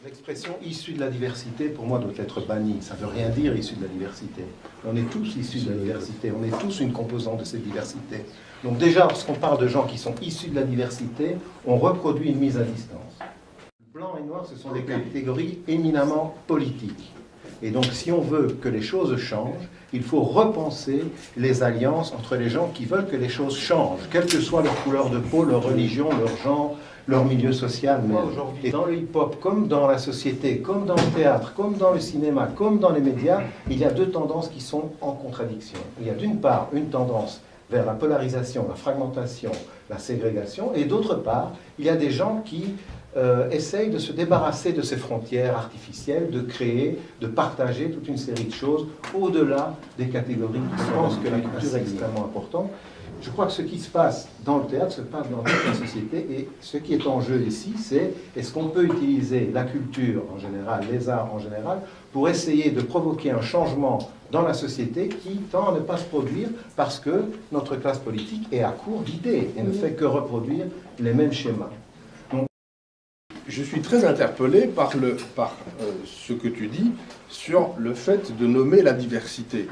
L'expression « issue de la diversité », pour moi, doit être bannie. Ça ne veut rien dire « issue de la diversité ». On est tous issus de la diversité, on est tous une composante de cette diversité. Donc déjà, lorsqu'on parle de gens qui sont issus de la diversité, on reproduit une mise à distance. Blanc et noir, ce sont des catégories éminemment politiques. Et donc, si on veut que les choses changent, il faut repenser les alliances entre les gens qui veulent que les choses changent, quelle que soit leur couleur de peau, leur religion, leur genre, leur milieu social. Mais aujourd'hui, dans le hip-hop, comme dans la société, comme dans le théâtre, comme dans le cinéma, comme dans les médias, il y a deux tendances qui sont en contradiction. Il y a d'une part une tendance vers la polarisation, la fragmentation, la ségrégation, et d'autre part, il y a des gens qui essayent de se débarrasser de ces frontières artificielles, de créer, de partager toute une série de choses au-delà des catégories. Je pense que la culture est extrêmement importante. Je crois que ce qui se passe dans le théâtre se passe dans toute la société, et ce qui est en jeu ici, c'est est-ce qu'on peut utiliser la culture en général, les arts en général, pour essayer de provoquer un changement dans la société qui tend à ne pas se produire parce que notre classe politique est à court d'idées et ne fait que reproduire les mêmes schémas. Je suis très interpellé par ce que tu dis sur le fait de nommer la diversité.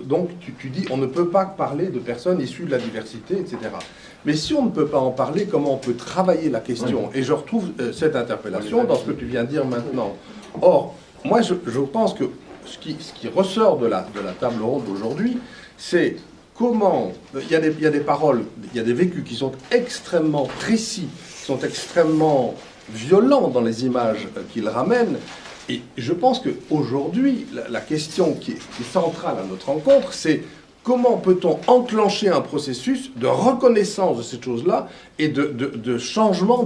Donc tu dis on ne peut pas parler de personnes issues de la diversité, etc. Mais si on ne peut pas en parler, comment on peut travailler la question? Et je retrouve cette interpellation dans ce que tu viens de dire maintenant. Or, moi je pense que ce qui ressort de la table ronde d'aujourd'hui, c'est comment il y a des paroles, il y a des vécus qui sont extrêmement précis, qui sont extrêmement violent dans les images qu'il ramène. Et je pense qu'aujourd'hui, la question qui est centrale à notre rencontre, c'est comment peut-on enclencher un processus de reconnaissance de ces choses-là et de changement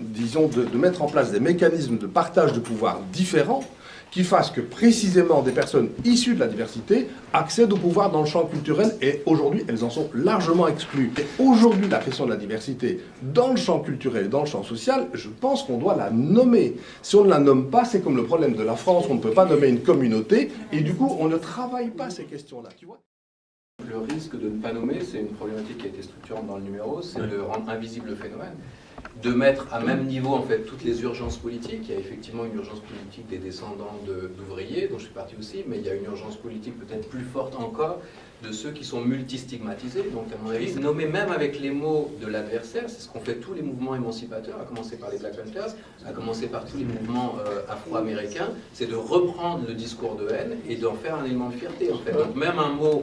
disons, de mettre en place des mécanismes de partage de pouvoir différents qui fassent que précisément des personnes issues de la diversité accèdent au pouvoir dans le champ culturel, et aujourd'hui elles en sont largement exclues. Et aujourd'hui la question de la diversité dans le champ culturel et dans le champ social, je pense qu'on doit la nommer. Si on ne la nomme pas, c'est comme le problème de la France, on ne peut pas nommer une communauté, et du coup on ne travaille pas ces questions-là, tu vois. Le risque de ne pas nommer, c'est une problématique qui a été structurante dans le numéro, c'est de rendre invisible le phénomène, de mettre à même niveau en fait toutes les urgences politiques. Il y a effectivement une urgence politique des descendants d'ouvriers, dont je fais partie aussi, mais il y a une urgence politique peut-être plus forte encore de ceux qui sont multistigmatisés. Donc à mon avis, nommer même avec les mots de l'adversaire, c'est ce qu'ont fait tous les mouvements émancipateurs, à commencer par les Black Panthers, à commencer par tous les mouvements afro-américains, c'est de reprendre le discours de haine et d'en faire un élément de fierté en fait. Donc même un mot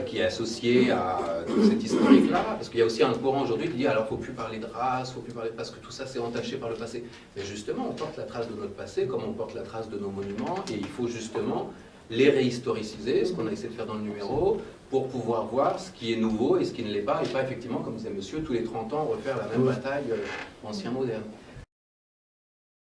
qui est associé à tout cet historique-là, parce qu'il y a aussi un courant aujourd'hui qui dit alors il ne faut plus parler de race, faut plus parler, parce que tout ça c'est entaché par le passé. Mais justement, on porte la trace de notre passé comme on porte la trace de nos monuments, et il faut justement les réhistoriciser, ce qu'on a essayé de faire dans le numéro, pour pouvoir voir ce qui est nouveau et ce qui ne l'est pas, et pas effectivement, comme disait monsieur, tous les 30 ans refaire la même bataille ancien-moderne.